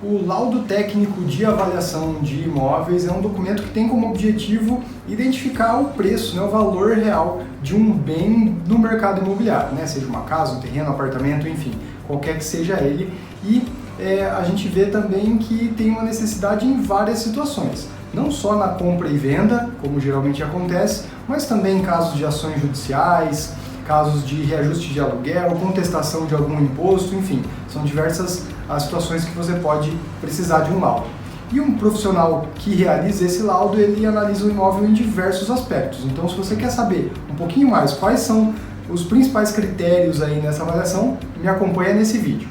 O laudo técnico de avaliação de imóveis é um documento que tem como objetivo identificar o preço, o valor real de um bem no mercado imobiliário, seja uma casa, um terreno, um apartamento, enfim, qualquer que seja ele. E a gente vê também que tem uma necessidade em várias situações, não só na compra e venda, como geralmente acontece, mas também em casos de ações judiciais, casos de reajuste de aluguel, contestação de algum imposto, enfim, são diversas as situações que você pode precisar de um laudo. E um profissional que realiza esse laudo, ele analisa o imóvel em diversos aspectos. Então, se você quer saber um pouquinho mais quais são os principais critérios aí nessa avaliação, me acompanha nesse vídeo.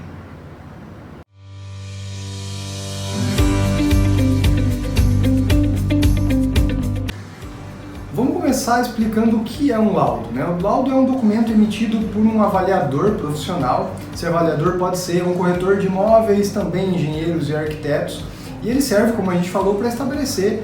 Vamos começar explicando o que é um laudo. O laudo é um documento emitido por um avaliador profissional. Esse avaliador pode ser um corretor de imóveis, também engenheiros e arquitetos, e ele serve, como a gente falou, para estabelecer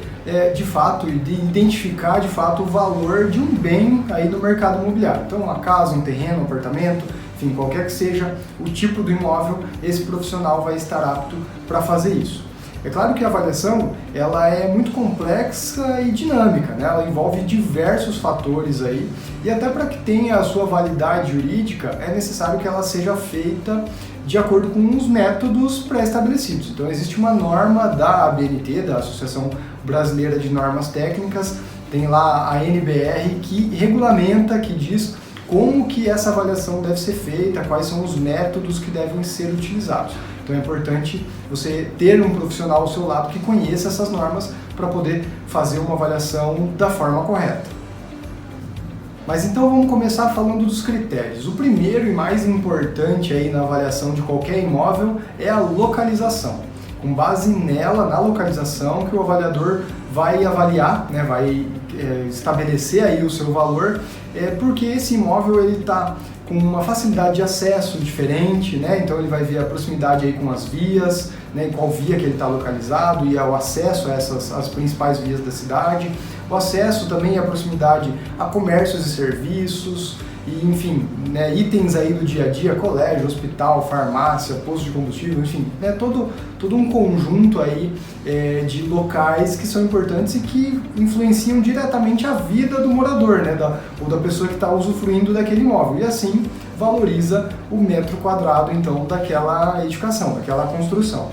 de fato e identificar de fato o valor de um bem aí no mercado imobiliário. Então, uma casa, um terreno, um apartamento, enfim, qualquer que seja o tipo do imóvel, esse profissional vai estar apto para fazer isso. É claro que a avaliação ela é muito complexa e dinâmica, ela envolve diversos fatores aí, e até para que tenha a sua validade jurídica é necessário que ela seja feita de acordo com os métodos pré-estabelecidos. Então existe uma norma da ABNT, da Associação Brasileira de Normas Técnicas, tem lá a NBR que regulamenta, que diz como que essa avaliação deve ser feita, quais são os métodos que devem ser utilizados. Então é importante você ter um profissional ao seu lado que conheça essas normas para poder fazer uma avaliação da forma correta. Mas então vamos começar falando dos critérios. O primeiro e mais importante aí na avaliação de qualquer imóvel é a localização. Com base nela, na localização, que o avaliador vai avaliar, vai estabelecer aí o seu valor, porque esse imóvel ele está com uma facilidade de acesso diferente, então ele vai ver a proximidade aí com as vias, em qual via que ele está localizado e o acesso a as principais vias da cidade, o acesso também e a proximidade a comércios e serviços, e enfim, itens aí do dia a dia, colégio, hospital, farmácia, posto de combustível, enfim, todo um conjunto aí de locais que são importantes e que influenciam diretamente a vida do morador, ou da pessoa que está usufruindo daquele imóvel, e assim valoriza o metro quadrado então daquela edificação, daquela construção.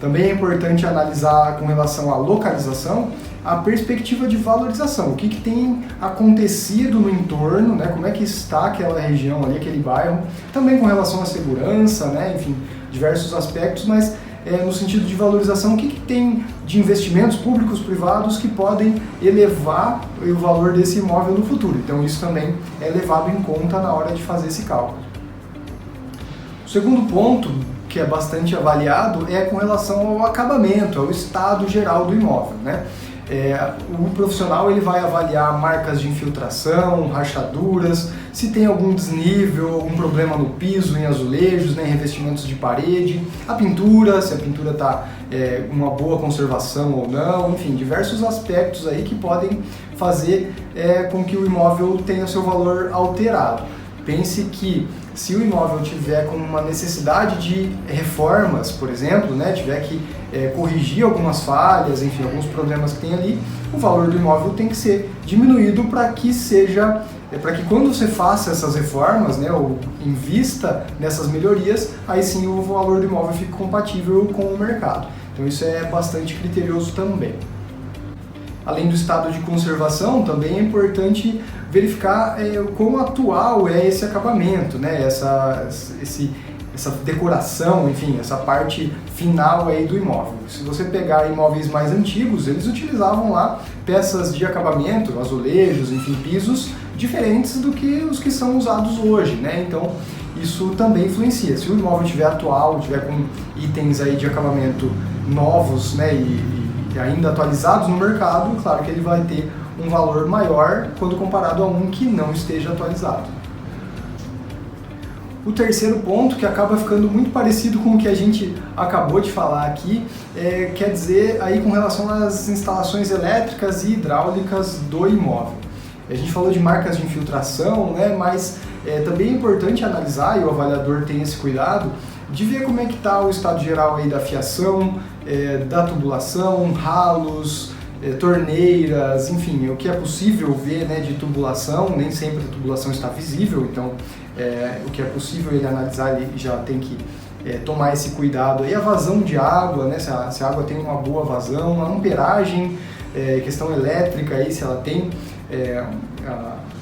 Também é importante analisar com relação à localização a perspectiva de valorização, o que tem acontecido no entorno, como é que está aquela região ali, aquele bairro, também com relação à segurança, enfim, diversos aspectos, mas no sentido de valorização, o que tem de investimentos públicos, privados que podem elevar o valor desse imóvel no futuro. Então isso também é levado em conta na hora de fazer esse cálculo. O segundo ponto, que é bastante avaliado, é com relação ao acabamento, ao estado geral do imóvel, O profissional ele vai avaliar marcas de infiltração, rachaduras, se tem algum desnível, algum problema no piso, em azulejos, revestimentos de parede, a pintura, se a pintura está uma boa conservação ou não, enfim, diversos aspectos aí que podem fazer com que o imóvel tenha seu valor alterado. Pense que se o imóvel tiver com uma necessidade de reformas, por exemplo, tiver que corrigir algumas falhas, enfim, alguns problemas que tem ali, o valor do imóvel tem que ser diminuído para que quando você faça essas reformas, ou invista nessas melhorias, aí sim o valor do imóvel fique compatível com o mercado. Então isso é bastante criterioso também. Além do estado de conservação, também é importante verificar quão atual é esse acabamento, essa decoração, enfim, essa parte final aí do imóvel. Se você pegar imóveis mais antigos, eles utilizavam lá peças de acabamento, azulejos, enfim, pisos diferentes do que os que são usados hoje, Então, isso também influencia. Se o imóvel estiver atual, estiver com itens aí de acabamento novos, e ainda atualizados no mercado, claro que ele vai ter um valor maior quando comparado a um que não esteja atualizado. O terceiro ponto, que acaba ficando muito parecido com o que a gente acabou de falar aqui, quer dizer aí com relação às instalações elétricas e hidráulicas do imóvel. A gente falou de marcas de infiltração, mas também é importante analisar, e o avaliador tem esse cuidado, de ver como é que está o estado geral aí da fiação, da tubulação, ralos, torneiras, enfim, o que é possível ver, né, de tubulação. Nem sempre a tubulação está visível, então o que é possível ele analisar, ele já tem que tomar esse cuidado. E a vazão de água, né, se a água tem uma boa vazão, a amperagem, questão elétrica, aí, se ela tem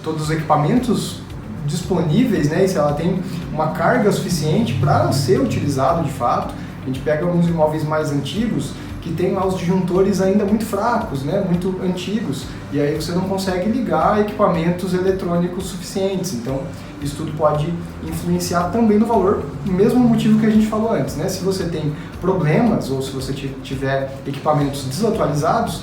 todos os equipamentos disponíveis, né, e se ela tem uma carga suficiente para ser utilizado de fato. A gente pega alguns imóveis mais antigos que tem lá os disjuntores ainda muito fracos, né, muito antigos, e aí você não consegue ligar equipamentos eletrônicos suficientes. Então isso tudo pode influenciar também no valor, o mesmo motivo que a gente falou antes, né? Se você tem problemas ou se você tiver equipamentos desatualizados,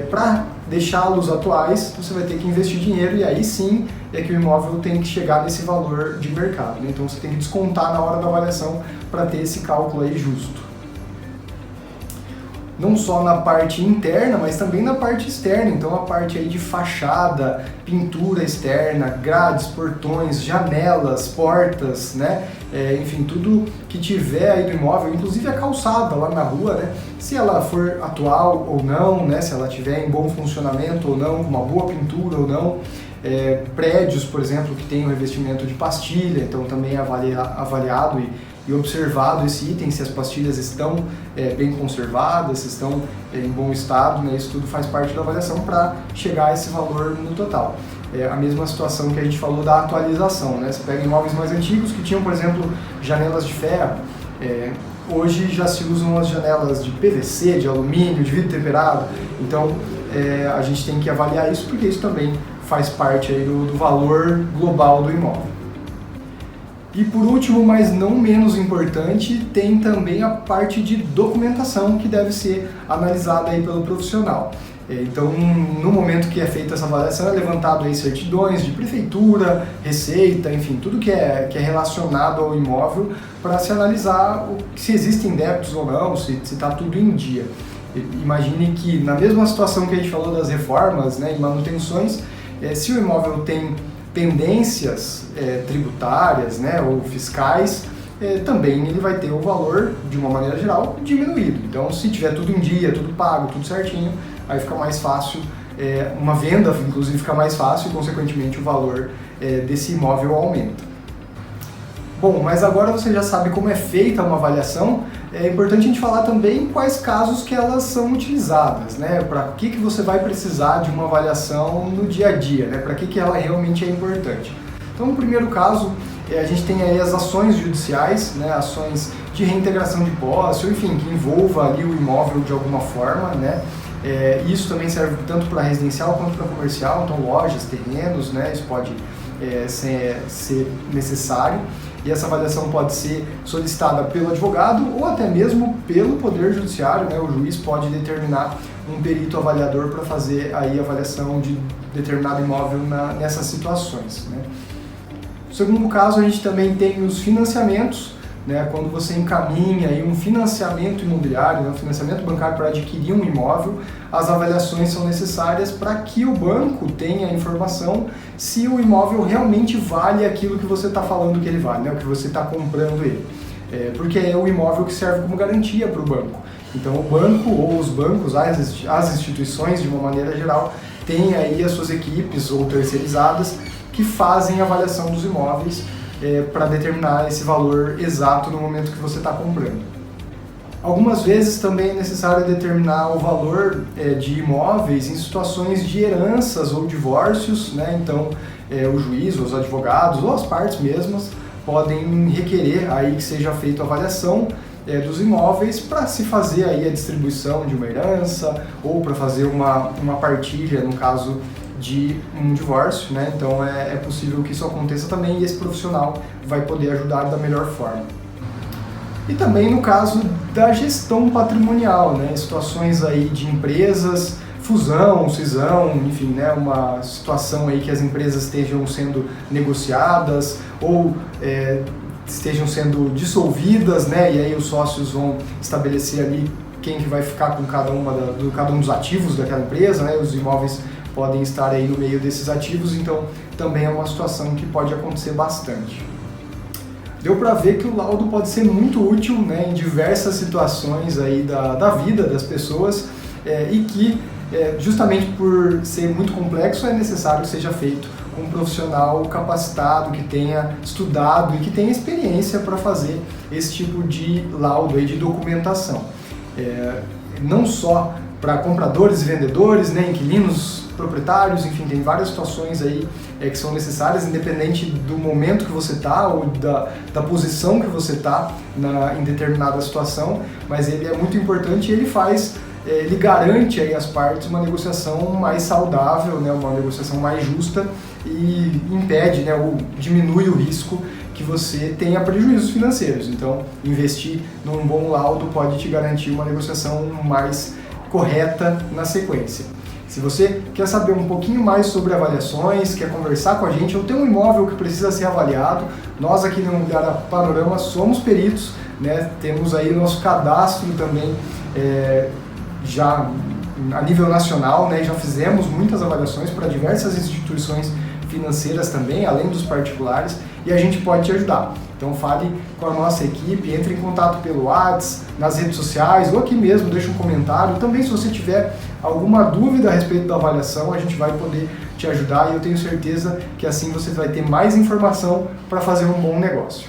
para deixá-los atuais, você vai ter que investir dinheiro, e aí sim é que o imóvel tem que chegar nesse valor de mercado, né? Então você tem que descontar na hora da avaliação para ter esse cálculo aí justo. Não só na parte interna, mas também na parte externa. Então a parte aí de fachada, pintura externa, grades, portões, janelas, portas, né? Enfim, tudo que tiver aí do imóvel, inclusive a calçada lá na rua, né? Se ela for atual ou não, né? Se ela tiver em bom funcionamento ou não, com uma boa pintura ou não. Prédios, por exemplo, que tem o revestimento de pastilha, então também é avaliado e observado esse item, se as pastilhas estão bem conservadas, se estão em bom estado, né? Isso tudo faz parte da avaliação para chegar a esse valor no total. A mesma situação que a gente falou da atualização, né? Você pega imóveis mais antigos que tinham, por exemplo, janelas de ferro, hoje já se usam as janelas de PVC, de alumínio, de vidro temperado, então a gente tem que avaliar isso, porque isso também faz parte aí do valor global do imóvel. E por último, mas não menos importante, tem também a parte de documentação que deve ser analisada aí pelo profissional. Então, no momento que é feita essa avaliação, é levantado aí certidões de prefeitura, receita, enfim, tudo que é relacionado ao imóvel para se analisar se existem débitos ou não, se está tudo em dia. Imagine que na mesma situação que a gente falou das reformas, né, e manutenções, se o imóvel tem pendências tributárias, né, ou fiscais, também ele vai ter o valor, de uma maneira geral, diminuído. Então, se tiver tudo em dia, tudo pago, tudo certinho, aí fica mais fácil, uma venda inclusive fica mais fácil e consequentemente o valor desse imóvel aumenta. Bom, mas agora você já sabe como é feita uma avaliação. É importante a gente falar também quais casos que elas são utilizadas, né? Para que você vai precisar de uma avaliação no dia a dia, né? Para que ela realmente é importante. Então, no primeiro caso, a gente tem aí as ações judiciais, né? Ações de reintegração de posse, ou enfim, que envolva ali o imóvel de alguma forma, né? Isso também serve tanto para residencial quanto para comercial, então lojas, terrenos, né? Isso pode ser necessário. E essa avaliação pode ser solicitada pelo advogado ou até mesmo pelo Poder Judiciário, né? O juiz pode determinar um perito avaliador para fazer aí a avaliação de determinado imóvel nessas situações, né? No segundo caso, a gente também tem os financiamentos, né? Quando você encaminha aí um financiamento imobiliário, né? Um financiamento bancário para adquirir um imóvel, as avaliações são necessárias para que o banco tenha a informação se o imóvel realmente vale aquilo que você está falando que ele vale, né? O que você está comprando ele. Porque é o imóvel que serve como garantia para o banco. Então o banco ou os bancos, as instituições de uma maneira geral, têm aí as suas equipes ou terceirizadas que fazem a avaliação dos imóveis para determinar esse valor exato no momento que você está comprando. Algumas vezes também é necessário determinar o valor de imóveis em situações de heranças ou divórcios, né? Então o juiz, os advogados ou as partes mesmas podem requerer aí que seja feita a avaliação dos imóveis para se fazer aí a distribuição de uma herança ou para fazer uma partilha no caso de um divórcio, né? Então é possível que isso aconteça também e esse profissional vai poder ajudar da melhor forma. E também no caso da gestão patrimonial, né? Situações aí de empresas, fusão, cisão, enfim, né? Uma situação aí que as empresas estejam sendo negociadas ou estejam sendo dissolvidas, né? E aí os sócios vão estabelecer ali quem que vai ficar com cada um dos ativos daquela empresa, né? Os imóveis podem estar aí no meio desses ativos, então também é uma situação que pode acontecer bastante. deu para ver que o laudo pode ser muito útil, né, em diversas situações aí da vida das pessoas, e que justamente por ser muito complexo é necessário que seja feito com um profissional capacitado, que tenha estudado e que tenha experiência para fazer esse tipo de laudo aí, de documentação. Não só para compradores e vendedores, né, inquilinos, proprietários, enfim, tem várias situações aí que são necessárias, independente do momento que você está ou da posição que você está em determinada situação, mas ele é muito importante e ele garante aí às partes uma negociação mais saudável, né, uma negociação mais justa e impede, né, ou diminui o risco que você tenha prejuízos financeiros. Então, investir num bom laudo pode te garantir uma negociação mais correta na sequência. Se você quer saber um pouquinho mais sobre avaliações, quer conversar com a gente ou tem um imóvel que precisa ser avaliado, nós aqui no Imobiliária Panorama somos peritos, né? Temos aí o nosso cadastro também já a nível nacional, né? Já fizemos muitas avaliações para diversas instituições financeiras também, além dos particulares, e a gente pode te ajudar. Então fale com a nossa equipe, entre em contato pelo WhatsApp, nas redes sociais ou aqui mesmo, deixa um comentário. Também se você tiver alguma dúvida a respeito da avaliação, a gente vai poder te ajudar e eu tenho certeza que assim você vai ter mais informação para fazer um bom negócio.